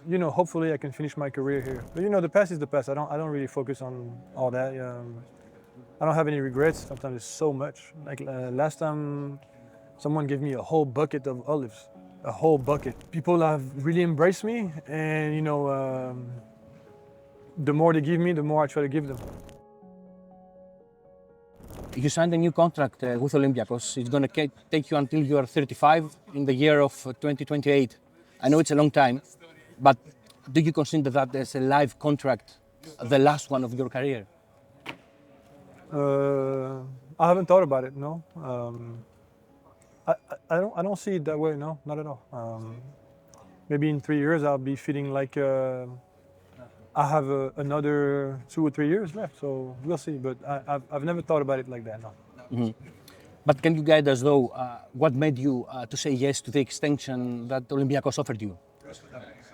hopefully I can finish my career here. But the past is the past. I don't really focus on all that. I don't have any regrets. Sometimes it's so much. Like last time, someone gave me a whole bucket of olives, a whole bucket. People have really embraced me, and the more they give me, the more I try to give them. You signed a new contract with Olympiacos. It's going to take you until you are 35 in the year of 2028. I know it's a long time, but do you consider that as a live contract, the last one of your career? I haven't thought about it. No, I don't see it that way. No, not at all. Maybe in 3 years I'll be feeling like I have another 2 or 3 years left. So we'll see. But I've never thought about it like that. No. Mm-hmm. But can you guide us though? What made you to say yes to the extension that Olympiacos offered you?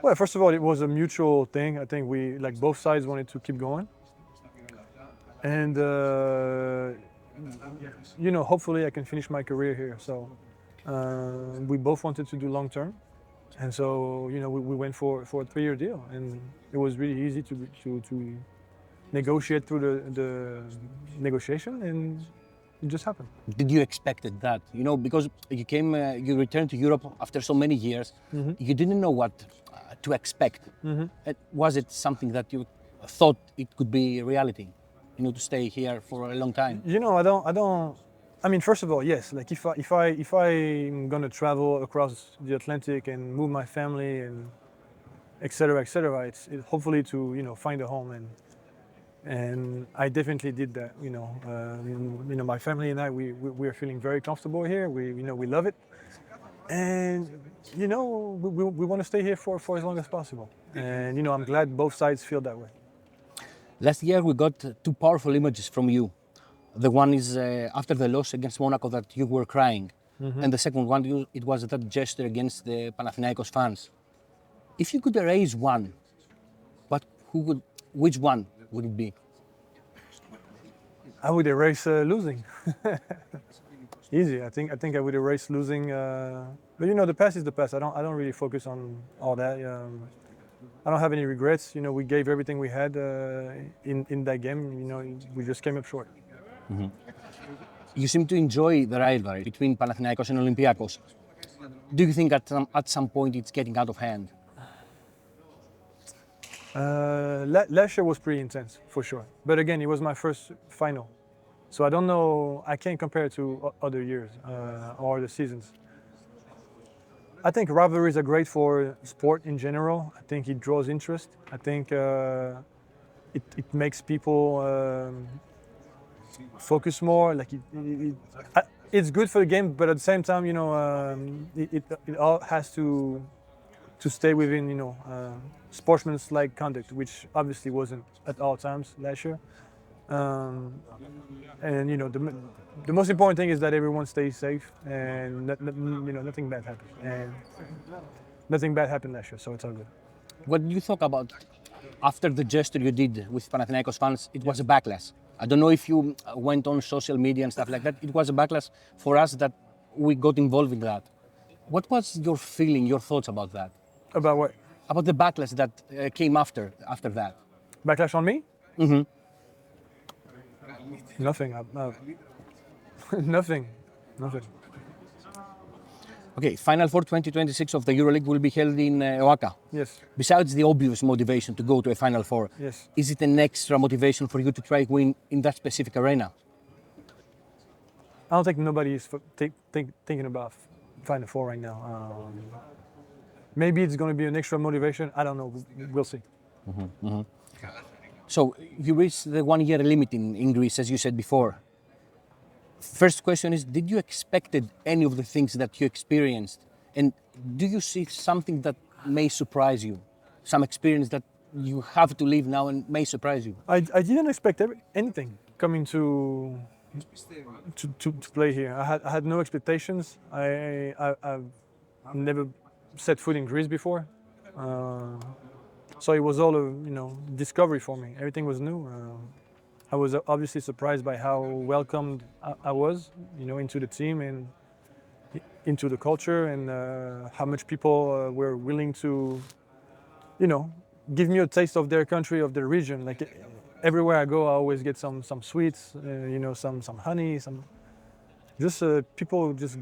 Well, first of all, it was a mutual thing. I think we, like both sides, wanted to keep going. And hopefully I can finish my career here. So we both wanted to do long term, and so we went for a 3-year deal, and it was really easy to negotiate through the negotiation, and it just happened. Did you expect that? Because you returned to Europe after so many years. Mm-hmm. You didn't know what to expect. Mm-hmm. Was it something that you thought it could be reality? To stay here for a long time? I don't. I mean, first of all, yes. Like if I'm gonna travel across the Atlantic and move my family and etc. It's hopefully to find a home, and I definitely did that. My family and I we are feeling very comfortable here. We love it, and we want to stay here for as long as possible. And I'm glad both sides feel that way. Last year we got 2 powerful images from you. The one is after the loss against Monaco that you were crying. Mm-hmm. And the second one, it was that gesture against the Panathinaikos fans. If you could erase one, which one would it be? I would erase losing. Easy. I think I would erase losing. But the past is the past. I don't really focus on all that. I don't have any regrets. We gave everything we had in that game. We just came up short. Mm-hmm. You seem to enjoy the rivalry between Panathinaikos and Olympiacos. Do you think at some point it's getting out of hand? Last year was pretty intense, for sure. But again, it was my first final. So I don't know, I can't compare it to other years or the seasons. I think rivalries are great for sport in general. I think it draws interest. I think it makes people focus more. Like it's good for the game, but at the same time, it all has to stay within sportsmanlike conduct, which obviously wasn't at all times last year. And the most important thing is that everyone stays safe and nothing bad happens. And nothing bad happened last year, so it's all good. What did you talk about after the gesture you did with Panathinaikos fans? It was a backlash. I don't know if you went on social media and stuff like that. It was a backlash for us that we got involved in that. What was your feeling, your thoughts about that? About what? About the backlash that came after that. Backlash on me? Mm-hmm. Nothing. Nothing. Okay, Final Four 2026 of the EuroLeague will be held in Oaxaca. Yes. Besides the obvious motivation to go to a Final Four, yes. Is it an extra motivation for you to try win in that specific arena? I don't think nobody is thinking about Final Four right now. Maybe it's going to be an extra motivation. I don't know. We'll see. Mm-hmm. Mm-hmm. So you reached the 1-year limit in Greece, as you said before. First question is, did you expected any of the things that you experienced? And do you see something that may surprise you? Some experience that you have to live now and may surprise you? I didn't expect anything coming to play here. I had no expectations. I've never set foot in Greece before. So it was all a discovery for me. Everything was new. I was obviously surprised by how welcomed I was, into the team and into the culture, and how much people were willing to, you know, give me a taste of their country, of their region. Like everywhere I go, I always get some sweets, you know, some honey, some just people just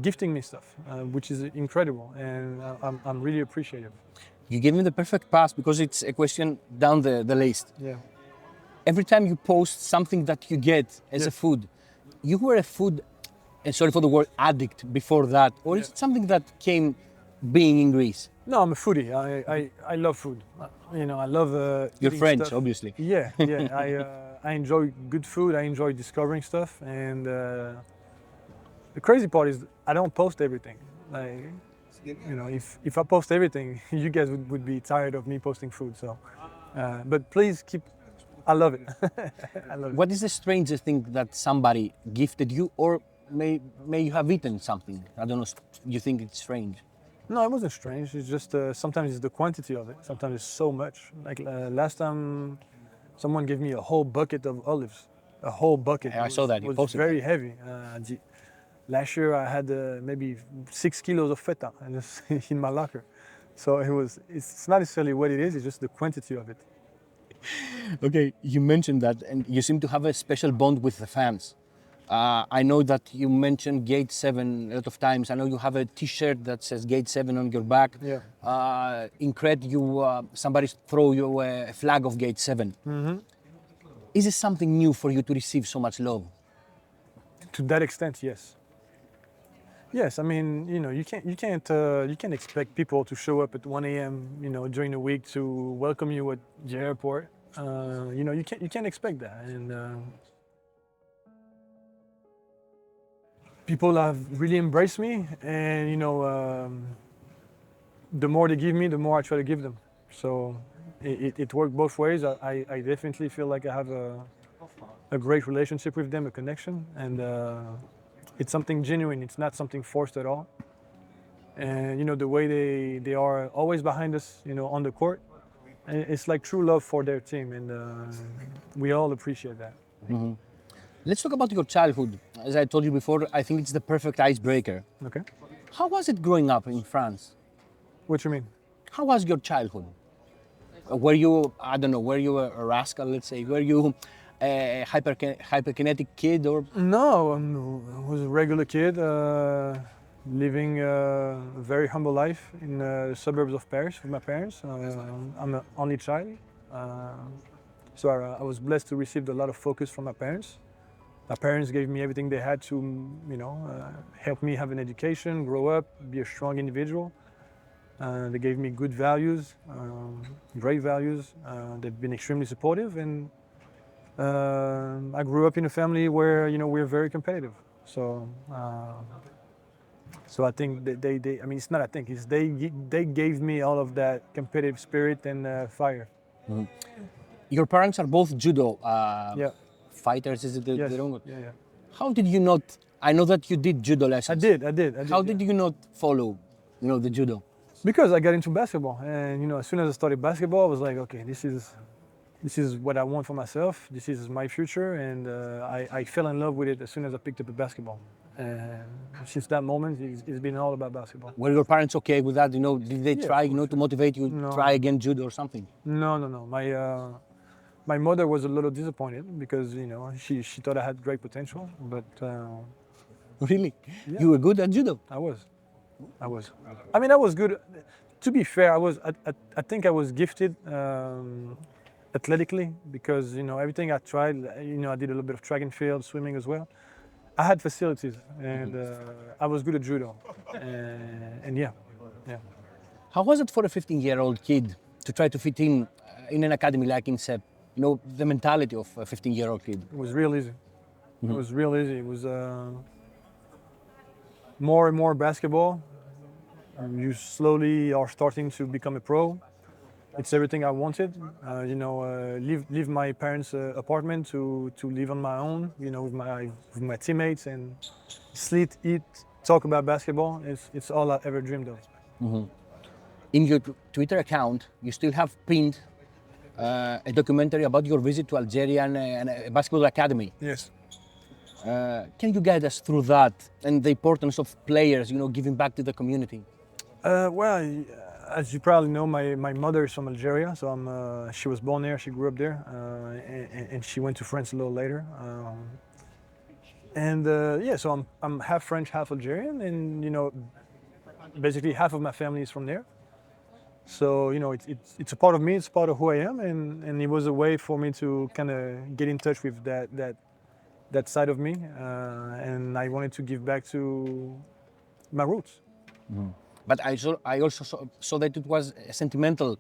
gifting me stuff, which is incredible, and I'm really appreciative. You gave me the perfect pass because it's a question down the list. Yeah. Every time you post something that you get as a food, you were a food, and sorry for the word, addict before that, or is it something that came being in Greece? No, I'm a foodie. I love food. You know, I love You're eating French, stuff. obviously. Yeah, yeah. I enjoy good food. I enjoy discovering stuff, and the crazy part is I don't post everything. Like, you know, if I post everything, you guys would be tired of me posting food. So, but please keep. I love it. I love it. What is the strangest thing that somebody gifted you, or may you have eaten something? I don't know. You think it's strange? No, it wasn't strange. It's just sometimes it's the quantity of it. Sometimes it's so much. Like last time, someone gave me a whole bucket of olives. A whole bucket. I saw that. You was posted very that. heavy. Last year I had maybe 6 kilos of feta in my locker. So it's not necessarily what it is, it's just the quantity of it. Okay, you mentioned that, and you seem to have a special bond with the fans. I know that you mentioned Gate 7 a lot of times. I know you have a T-shirt that says Gate 7 on your back. Yeah. In Crete, somebody throw you a flag of Gate 7. Mm-hmm. Is this something new for you to receive so much love? To that extent, yes. Yes, I mean, you know, you can't expect people to show up at 1 a.m. you know, during the week to welcome you at the airport. You know, you can't expect that, and people have really embraced me, and you know, the more they give me, the more I try to give them. So it worked both ways. I definitely feel like I have a great relationship with them, a connection, and it's something genuine. It's not something forced at all. And you know, the way they are always behind us, you know, on the court, it's like true love for their team, and we all appreciate that. Mm-hmm. Let's talk about your childhood. As I told you before, I think it's the perfect icebreaker. Okay. How was it growing up in France? What you mean? How was your childhood? Were you, I don't know, were you a rascal, let's say? Were you a hyperkinetic kid, or? No, I was a regular kid, living a very humble life in the suburbs of Paris with my parents. I'm an only child, so I was blessed to receive a lot of focus from my parents. My parents gave me everything they had to, you know, help me have an education, grow up, be a strong individual. They gave me good values, great values. They've been extremely supportive, and I grew up in a family where, you know, we're very competitive. So I think they I mean, it's not I think, it's they gave me all of that competitive spirit and fire. Mm-hmm. Your parents are both judo Yeah. fighters, is it the wrong word? Yeah. How did you not, I know that you did judo lessons. I did. How did you not follow, you know, the judo? Because I got into basketball, and you know, as soon as I started basketball, I was like, okay, this is what I want for myself. This is my future, and I fell in love with it as soon as I picked up a basketball. And since that moment, it's been all about basketball. Were your parents okay with that? You know, did they try, you know, to motivate you, No. try again judo or something? No. My mother was a little disappointed because, you know, she thought I had great potential, but Really? Yeah. You were good at judo? I was. I mean, I was good. To be fair, I think I was gifted athletically because, you know, everything I tried, you know, I did a little bit of track and field, swimming as well. I had facilities, and I was good at judo, and yeah. How was it for a 15-year-old kid to try to fit in an academy like in SEP? You know, the mentality of a 15-year-old kid. It was real easy. Mm-hmm. It was real easy. It was more and more basketball. You slowly are starting to become a pro. It's everything I wanted. You know, leave my parents' apartment to live on my own. You know, with my teammates, and sleep, eat, talk about basketball. It's all I ever dreamed of. Mm-hmm. In your Twitter account, you still have pinned a documentary about your visit to Algeria and a basketball academy. Yes. Can you guide us through that and the importance of players, you know, giving back to the community? Well, As you probably know, my mother is from Algeria, so she was born there, she grew up there, and she went to France a little later. Yeah, so I'm half French, half Algerian, and basically half of my family is from there. So it's a part of me, it's part of who I am, and it was a way for me to kind of get in touch with that side of me, and I wanted to give back to my roots. But I also saw that it was sentimental,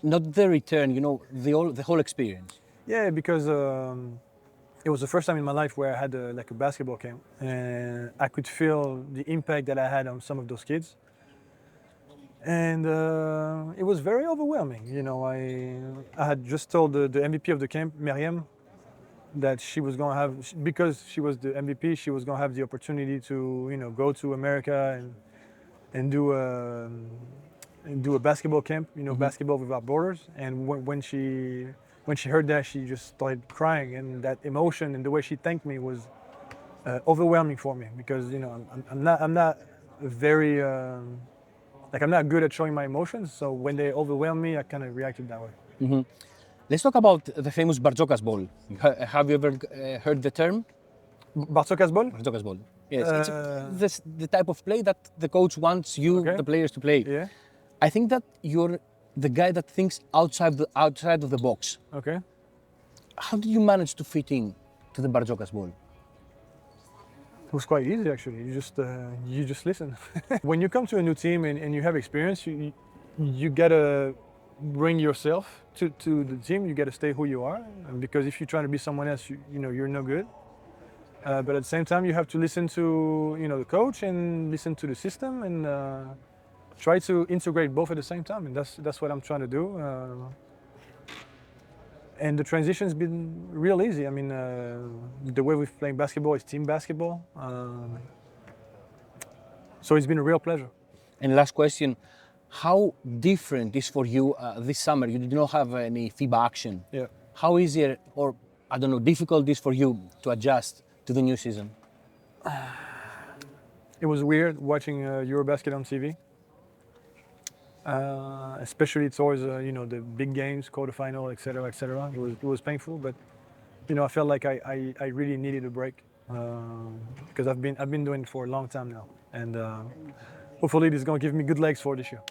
not the return, the whole experience. Yeah, because it was the first time in my life where I had a basketball camp, and I could feel the impact that I had on some of those kids. And it was very overwhelming. I had just told the MVP of the camp, Miriam, that she was going to have, because she was the MVP, she was going to have the opportunity to go to America and do a basketball camp, basketball without borders. And when she heard that, she just started crying, and that emotion and the way she thanked me was overwhelming for me, because I'm not very I'm not good at showing my emotions. So when they overwhelm me, I kind of reacted that way. Let's talk about the famous Barzokas ball. Have you ever heard the term? Barzokas ball? Barzokas ball. Yes, it's the type of play that the coach wants you, the players, to play. Yeah. I think that you're the guy that thinks outside of the box. Okay. How did you manage to fit in to the Barzokas ball? It was quite easy, actually. You just listen. When you come to a new team and you have experience, you gotta bring yourself to the team. You gotta stay who you are, because if you're trying to be someone else, you're no good. But at the same time, you have to listen to the coach and listen to the system, and try to integrate both at the same time. And that's what I'm trying to do. And the transition's been real easy. I mean, the way we've playing basketball is team basketball. So it's been a real pleasure. And last question, how different is for you this summer? You did not have any FIBA action. Yeah. How easier, or I don't know, difficult is for you to adjust to the new season? It was weird watching Eurobasket on TV. Especially towards the big games, quarterfinal, etc., etc. It was painful, but I felt like I really needed a break, because I've been doing it for a long time now, and hopefully this is going to give me good legs for this year.